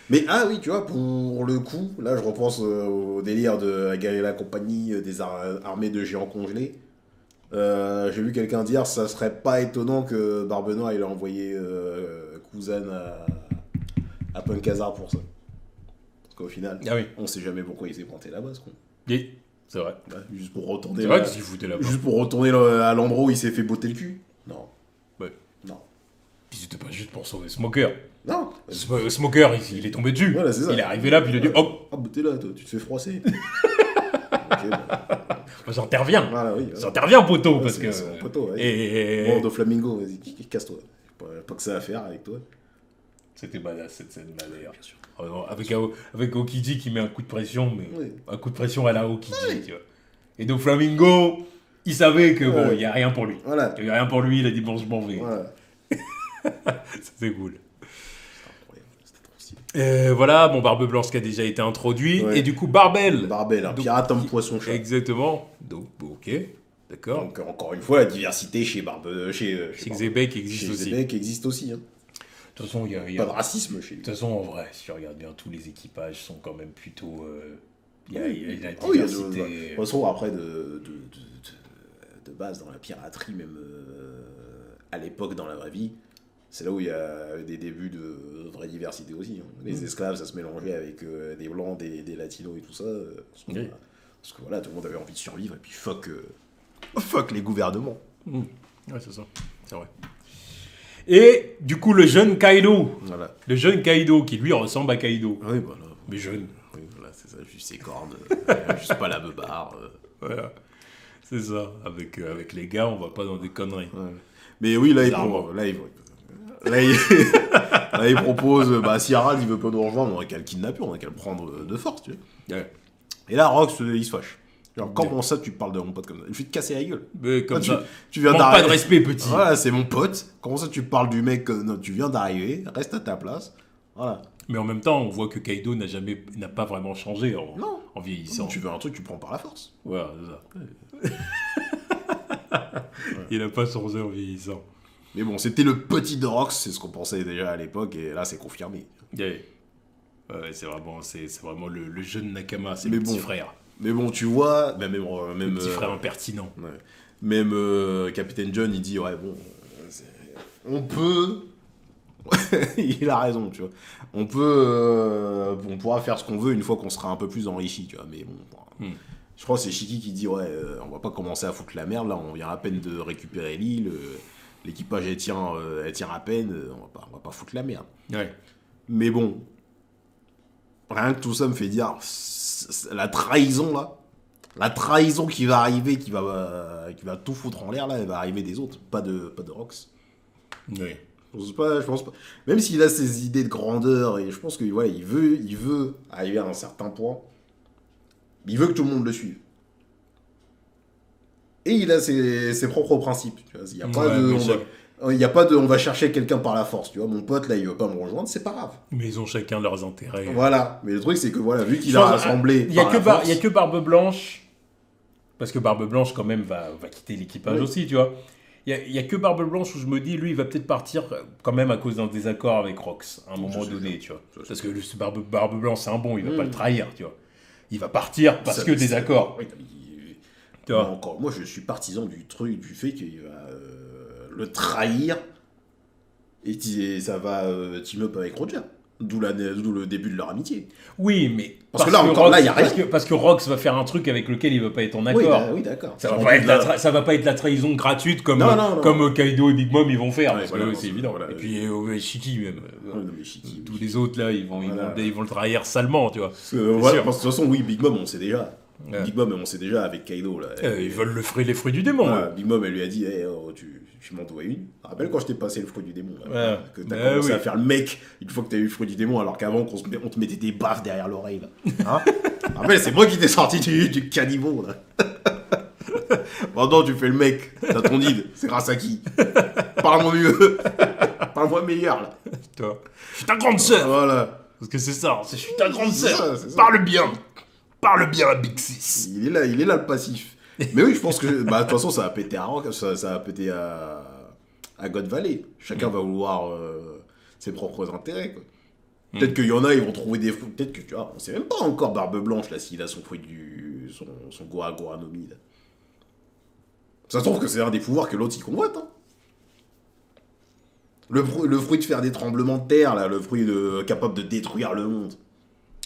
Mais ah oui, tu vois, pour le coup, là je repense au délire de la compagnie des armées de géants congelés. J'ai vu quelqu'un dire ça serait pas étonnant que Barbe Noire il a envoyé Kuzan à Punk Hazard pour ça. Parce qu'au final, Ah oui, on sait jamais pourquoi il s'est planté là-bas, ce con. oui, c'est vrai. Bah, juste pour retourner C'est vrai que s'il foutait là-bas. juste pour retourner à l'endroit où il s'est fait botter le cul. Non. Ouais. Non. Puis c'était pas juste pour sauver Smoker. Non. Smoker, il est tombé dessus. Voilà, c'est ça. Il est arrivé là, puis il a dit hop, Ah bah t'es là, toi, tu te fais froisser. Ok, bah, j'interviens. voilà, oui. voilà. J'interviens, poteau, Ouais, parce c'est- que. c'est mon poteau, ouais. Et. Bon, Do Flamingo, vas-y, casse-toi. Pas que ça à faire avec toi. C'était badass cette scène-là d'ailleurs. Avec Okiji qui met un coup de pression, mais Oui. un coup de pression à la Okiji, tu vois. Et donc Flamingo, il savait que bon, Ouais. il n'y a rien pour lui. Voilà. Il n'y a rien pour lui, il a dit bon, je m'en vais. Voilà. C'était cool. C'était trop stylé. Voilà, bon, Barbe Blanche qui a déjà été introduit. Ouais. Et du coup, Barbel. Barbel, un Donc, pirate homme poisson chat. Exactement. Donc, ok, d'accord. Donc, encore une fois, la diversité chez Barbe. Chez Zebek existe chez aussi. Zebek existe aussi. Hein. De toute façon, il y a. Pas de racisme chez lui. De toute façon, en vrai, si tu regardes bien, tous les équipages sont quand même plutôt. Il y a la Ah oui, il y a diversité. de toute façon, après, de base, dans la piraterie, même à l'époque, dans la vraie vie, c'est là où il y a des débuts de vraie diversité aussi. Hein. Les esclaves, ça se mélangeait avec des blancs, des latinos et tout ça. Oui. Parce que voilà, tout le monde avait envie de survivre, et puis fuck les gouvernements. Ouais, c'est ça. C'est vrai. Et du coup, le jeune Kaido. Voilà. Le jeune Kaido qui lui ressemble à Kaido. Oui, voilà. Mais jeune. Oui, voilà, c'est ça, juste ses cornes, juste pas la beubarre. Voilà. C'est ça. Avec les gars, on va pas dans des conneries. Ouais. Mais oui, là, il propose, si Harald il veut pas nous rejoindre, on a qu'à le kidnapper, on a qu'à le prendre de force, tu vois. Ouais. Et là, Rox, il se fâche. Genre, comment ça, tu parles de mon pote comme ça? Je vais te casser la gueule. Mais comme ça, tu viens manque d'arriver. pas de respect, petit. Voilà, c'est mon pote. Comment ça, tu parles du mec? Non, tu viens d'arriver, reste à ta place. Voilà. Mais en même temps, on voit que Kaido n'a pas vraiment changé Non. en vieillissant. Tu veux un truc, tu prends par la force. Voilà, c'est ça. Il n'a pas changé en vieillissant. Mais bon, c'était le petit de Rox, c'est ce qu'on pensait déjà à l'époque, et là, c'est confirmé. Yeah. Ouais, c'est vraiment le jeune Nakama, c'est Mais le petit bon. frère. Mais bon, tu vois, même Le petit frère impertinent. ouais. Même Capitaine John, il dit, ouais, bon, on peut... il a raison, tu vois. On pourra faire ce qu'on veut une fois qu'on sera un peu plus enrichi, tu vois. Mais bon, je crois que c'est Shiki qui dit, ouais, on va pas commencer à foutre la merde, là, on vient à peine de récupérer l'île, l'équipage, elle tient à peine, on va pas foutre la merde. Ouais. Mais bon, rien que tout ça me fait dire, la trahison, là, la trahison qui va arriver, qui va tout foutre en l'air, là, elle va arriver des autres, pas de Rox. Oui. Je pense pas. Même s'il a ses idées de grandeur, et je pense que voilà, il veut arriver à un certain point, il veut que tout le monde le suive. Et il a ses propres principes. Tu vois. Il n'y a pas on va chercher quelqu'un par la force. Tu vois, mon pote là, il veut pas me rejoindre, c'est pas grave. Mais ils ont chacun leurs intérêts. Voilà. Mais le truc, c'est que voilà, vu qu'il a rassemblé. Il y a que Barbe Blanche, parce que Barbe Blanche quand même va quitter l'équipage aussi, tu vois. Il y a que Barbe Blanche où je me dis, lui, il va peut-être partir quand même à cause d'un désaccord avec Rox, à un moment donné, tu vois. Parce que Barbe Blanche, c'est un bon, il va pas le trahir, tu vois. Il va partir parce que désaccord. Tu vois. Encore, moi, je suis partisan du fait qu'il va le trahir et ça va team up avec Roger. D'où le début de leur amitié. Oui, mais... Parce que là, encore là, il n'y a rien. Parce que Rox va faire un truc avec lequel il ne va pas être en accord. Oui, d'accord. Ça va pas être la trahison gratuite comme Kaido et Big Mom ils vont faire. Parce que c'est évident. Voilà, et puis Shiki même. Tous les autres là, ils vont le trahir salement, tu vois. Parce que de toute façon, oui, Big Mom, on sait déjà. Ouais. Big Mom, on sait déjà avec Kaido. Là, ils veulent les fruits du démon. Voilà, Big Mom, elle lui a dit tu m'en dois une. Rappelle quand je t'ai passé le fruit du démon. Là, que t'as commencé à faire le mec une fois que t'as eu le fruit du démon, alors qu'avant, on te mettait des baffes derrière l'oreille. Là. Hein. Rappelle, c'est moi qui t'ai sorti du caniveau. Là. Maintenant, tu fais le mec. T'as ton idée. C'est grâce à qui? Parle-moi mieux. Parle-moi meilleur. Là. Toi. Je suis ta grande sœur. Voilà. Parce que c'est ça. Je suis ta grande sœur. Parle bien. Parle bien à Big Sis. Il est là le passif. Mais oui, je pense que de toute façon, ça va péter à Rock, ça va péter à God Valley. Chacun va vouloir ses propres intérêts. Quoi. Peut-être qu'il y en a, ils vont trouver des fruits. Peut-être que tu vois, on sait même pas encore Barbe Blanche là s'il a son fruit son Goa no Mi. Là. Ça se trouve que c'est un des pouvoirs que l'autre il convoite. Hein. Le fruit de faire des tremblements de terre, là, le fruit capable de détruire le monde.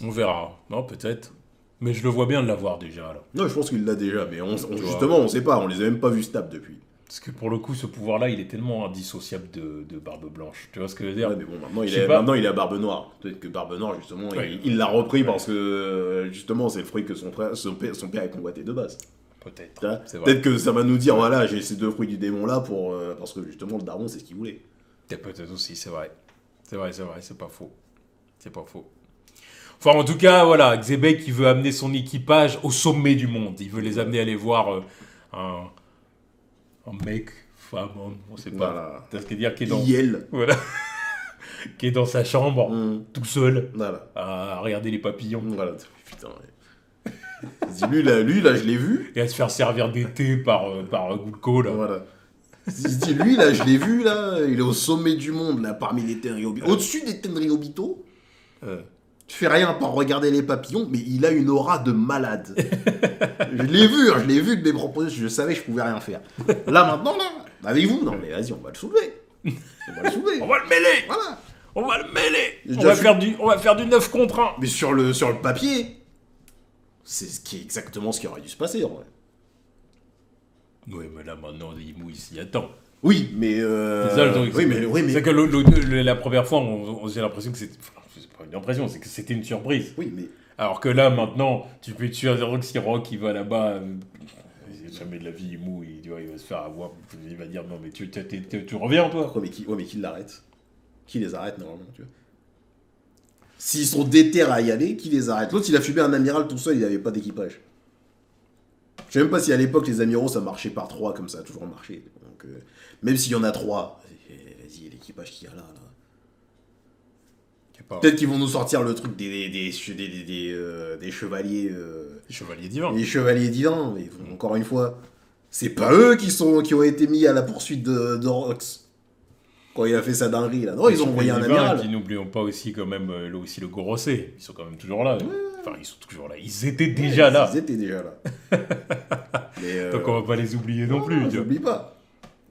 On verra. Non, peut-être. Mais je le vois bien de l'avoir déjà, là. Non, je pense qu'il l'a déjà, mais justement, on sait pas, on les a même pas vus stable depuis. Parce que pour le coup, ce pouvoir-là, il est tellement indissociable de Barbe Blanche. Tu vois ce que je veux dire? Ouais, mais bon, maintenant il est à Barbe Noire. Peut-être que Barbe Noire, justement, il l'a repris parce que, justement, c'est le fruit que son père a convoité de base. Peut-être. Peut-être que ça va nous dire, voilà, j'ai ces deux fruits du démon-là parce que, justement, le daron, c'est ce qu'il voulait. Peut-être aussi, c'est vrai. C'est pas faux. C'est pas faux. Enfin, en tout cas, voilà, Xebec, il veut amener son équipage au sommet du monde. Il veut les amener à aller voir un mec, femme, on sait pas. Voilà. C'est ce qu'il dire qui est dans... Voilà. Qui est dans sa chambre, tout seul, voilà. à regarder les papillons. Voilà. Putain, ouais. lui, là, je l'ai vu. Et à se faire servir des thés par Gulko, là. Voilà. Il se dit, lui, là, je l'ai vu, là, il est au sommet du monde, là, parmi les Tenryobito. Au-dessus des Tenryobito. Tu fais rien par regarder les papillons, mais il a une aura de malade. je l'ai vu de mes propres yeux, je savais que je pouvais rien faire. Là, maintenant, là, avec vous, non, mais vas-y, on va le soulever. On va le mêler. Voilà. On va le mêler. On va faire du 9 contre 1. Mais sur le papier, c'est exactement ce qui aurait dû se passer, en vrai. Oui, mais là, maintenant, il s'y attend. Oui, mais... C'est ça le truc. Oui, mais... C'est que la première fois, j'ai l'impression que c'était... Enfin, c'est pas une impression, c'est que c'était une surprise. Oui, mais... Alors que là, maintenant, tu peux tuer Rock si Rock, il va là-bas... Jamais de la vie, il mou, il va se faire avoir. Il va dire non, mais tu reviens, toi. Mais qui l'arrête? Qui les arrête, normalement, tu vois? S'ils sont déter à y aller, qui les arrête? L'autre, il a fumé un amiral tout seul, il n'avait pas d'équipage. Je sais même pas si à l'époque, les amiraux, ça marchait par 3 comme ça a toujours marché. Donc, même s'il y en a 3, vas-y, l'équipage qu'il y a là. Peut-être qu'ils vont nous sortir le truc des chevaliers. Les chevaliers divins. Les chevaliers divins, mais encore une fois, c'est pas eux qui ont été mis à la poursuite de Rox. Quand il a fait sa dinguerie là. Non, ils ont envoyé un amiral. Et n'oublions pas aussi quand même le Gorosei. Ils sont quand même toujours là. Ouais. Enfin, ils sont toujours là. Ils étaient déjà là. Ils étaient déjà là. Mais, donc on va pas les oublier non plus. On oublie pas.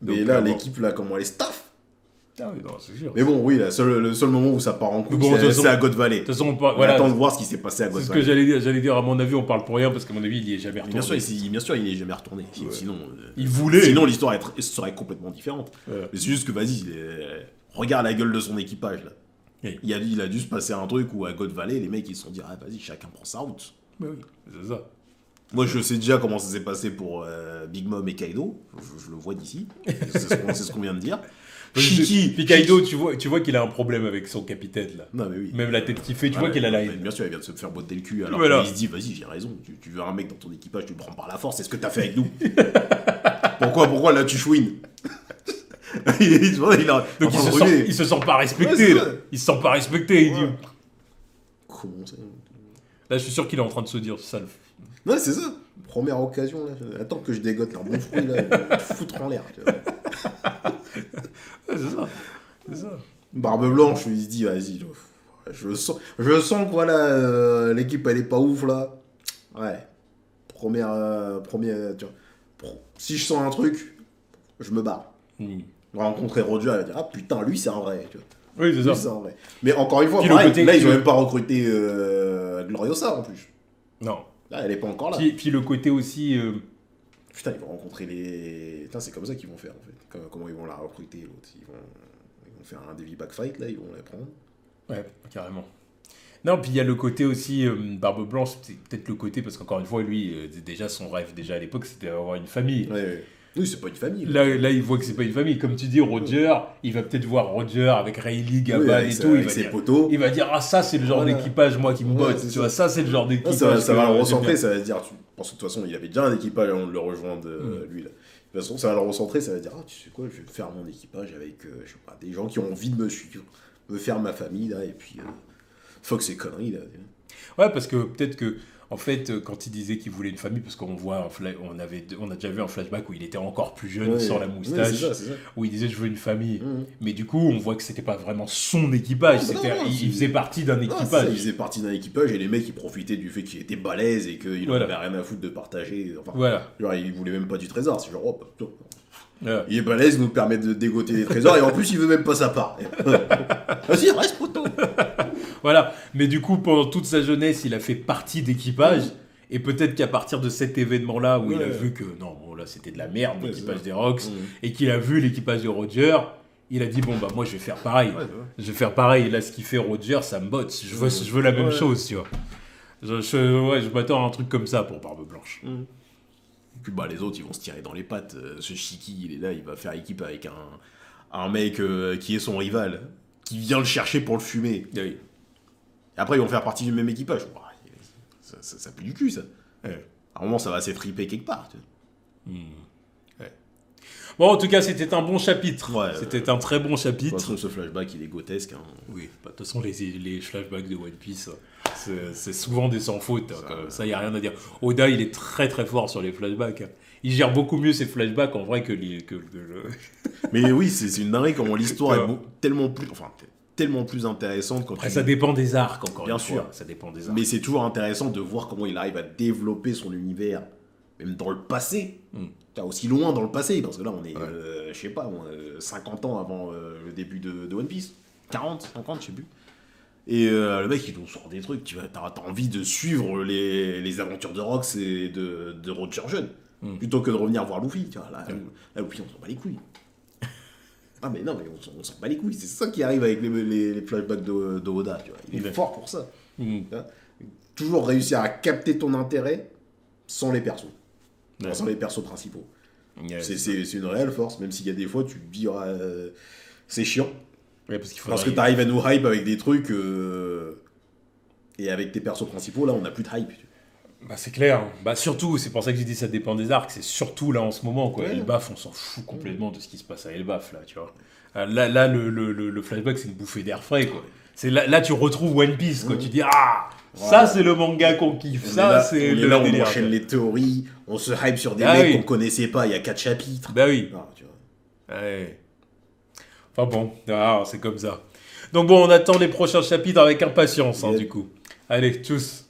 Mais donc, là, l'équipe là, comment elle est staff. Ah oui, non, c'est sûr. Mais bon, oui, le seul moment où ça part en couille, c'est à God Valley. De toute façon, on attend de voir ce qui s'est passé à God Valley. C'est ce que j'allais dire. À mon avis, on parle pour rien parce qu'à mon avis, il y est jamais retourné. Bien sûr, il n'y est jamais retourné. Ouais. Sinon, l'histoire serait complètement différente. Ouais. Mais c'est juste que, vas-y, regarde la gueule de son équipage là. Oui. Il a dû se passer un truc où à God Valley, les mecs ils se sont dit ah vas-y, chacun prend sa route. Mais oui, c'est ça. Moi, je sais déjà comment ça s'est passé pour Big Mom et Kaido. Je le vois d'ici. C'est ce qu'on vient de dire. Puis Kaido, tu vois qu'il a un problème avec son capitaine là. Non, mais oui. Même la tête qui fait, tu vois qu'il a la haine. Bien sûr, il vient de se faire botter le cul. Alors il se dit, vas-y, j'ai raison. Tu veux un mec dans ton équipage, tu le prends par la force. C'est ce que t'as fait avec nous. Pourquoi là tu chouines? Donc il se sent pas respecté. Ouais, il se sent pas respecté. Il dit. Comment ça? Là, je suis sûr qu'il est en train de se dire ça. Ouais, c'est ça. Première occasion là. Attends que je dégote un bon fruit là. Te foutre en l'air. C'est ça. Barbe Blanche, il se dit, vas-y, je sens que voilà, l'équipe elle est pas ouf là. Ouais. Première, tu vois. Si je sens un truc, je me barre. On va rencontrer Roger, elle va dire, ah putain, lui c'est un vrai. Tu vois. Oui, c'est ça. C'est un vrai. Mais encore une fois, pareil, là ils ont même pas recruté Gloriosa en plus. Non. Là, elle est pas encore là. Puis le côté aussi. Putain, ils vont rencontrer les. Putain, c'est comme ça qu'ils vont faire en fait. Comment ils vont la recruter l'autre. Ils vont faire un Davy Backfight là, ils vont la prendre. Ouais, carrément. Non, puis il y a le côté aussi Barbe Blanche, c'est peut-être le côté parce qu'encore une fois, lui, déjà son rêve déjà à l'époque, c'était d'avoir une famille. Ouais. Oui, c'est pas une famille. Là, il voit que c'est pas une famille. Comme tu dis, Roger, il va peut-être voir Roger avec Rayleigh, Gaban et tout. Il va dire, ah ça c'est le genre d'équipage moi qui me botte. Tu vois, ça c'est le genre d'équipage. Ça va le recentrer, ça va se dire. Parce que de toute façon, il avait déjà un équipage avant de le rejoindre lui là. De toute façon, ça va le recentrer, ça va dire, ah tu sais quoi, je vais faire mon équipage avec je sais pas, des gens qui ont envie de me suivre, me faire ma famille là, et puis fuck ces conneries là. Ouais, parce que peut-être que en fait, quand il disait qu'il voulait une famille, parce qu'on voit, on a déjà vu un flashback où il était encore plus jeune, sans la moustache, c'est ça. Où il disait je veux une famille. Mais du coup, on voit que c'était pas vraiment son équipage, il faisait partie d'un équipage. Il faisait partie d'un équipage et les mecs ils profitaient du fait qu'il était balèze et qu'il n'en avait rien à foutre de partager. Enfin, genre, il voulait même pas du trésor, c'est genre oh, il est balèze, il nous permet de dégoter des trésors et en plus il veut même pas sa part. Vas-y, reste poteau. Voilà, mais du coup, pendant toute sa jeunesse, il a fait partie d'équipage. Et peut-être qu'à partir de cet événement-là, où il a vu que, non, bon, là, c'était de la merde, l'équipage des Rox, et qu'il a vu l'équipage de Roger, il a dit, bon, bah, moi, je vais faire pareil. Je vais faire pareil. Et là, ce qu'il fait Roger, ça me botte. Je veux la même chose, tu vois. Je m'attends à un truc comme ça pour Barbe Blanche. Et puis, bah, les autres, ils vont se tirer dans les pattes. Ce Shiki, il est là, il va faire équipe avec un mec qui est son rival, qui vient le chercher pour le fumer. Oui. Et après, ils vont faire partie du même équipage. Ça pue du cul, ça. Ouais. À un moment, ça va s'étriper quelque part. Ouais. Bon, en tout cas, c'était un bon chapitre. C'était un très bon chapitre. De toute façon, ce flashback, il est grotesque. Hein. Oui, de toute façon, les flashbacks de One Piece, c'est souvent des sans faute. Ça, il n'y a rien à dire. Oda, il est très très fort sur les flashbacks. Il gère beaucoup mieux ses flashbacks en vrai que Mais oui, c'est une dinguerie comment l'histoire est tellement plus intéressante quand après, ça dépend des arcs, encore bien une sûr. fois. Ça dépend des arcs. Mais c'est toujours intéressant de voir comment il arrive à développer son univers, même dans le passé. Aussi loin dans le passé, parce que là, on est, je sais pas, 50 ans avant le début de One Piece. 40, 50, je sais plus. Et le mec, il nous sort des trucs. T'as envie de suivre les aventures de Rox et de Roger jeune. Plutôt que de revenir voir Luffy. Tu vois, là, Luffy, on s'en bat les couilles. Ah mais non, mais on s'en bat les couilles. C'est ça qui arrive avec les flashbacks de Oda. Tu vois. Il est fort pour ça. Toujours réussir à capter ton intérêt sans les persos. Ouais. sans les persos principaux. Ouais, C'est une réelle force, même s'il y a des fois, tu te dis, c'est chiant. ouais, parce qu'il Parce faudrait... que t'arrives à nous hype avec des trucs, et avec tes persos principaux, là, on n'a plus de hype. Bah c'est clair. Bah surtout, c'est pour ça que j'ai dit ça dépend des arcs, c'est surtout là en ce moment quoi. Ouais. Elbaf, on s'en fout complètement de ce qui se passe à Elbaf là, tu vois. Là le flashback c'est une bouffée d'air frais quoi. C'est là tu retrouves One Piece quoi, tu dis ah ça Ouais. c'est le manga qu'on kiffe, On est ça là, c'est on est le là, on délire. enchaîne quoi. les théories, on se hype sur des Ah mecs oui. qu'on connaissait pas il y a 4 chapitres. Bah oui. Ah, tu vois. Ouais. Enfin bon, c'est comme ça. Donc bon, on attend les prochains chapitres avec impatience hein, Yeah. du coup. Allez, tchuss.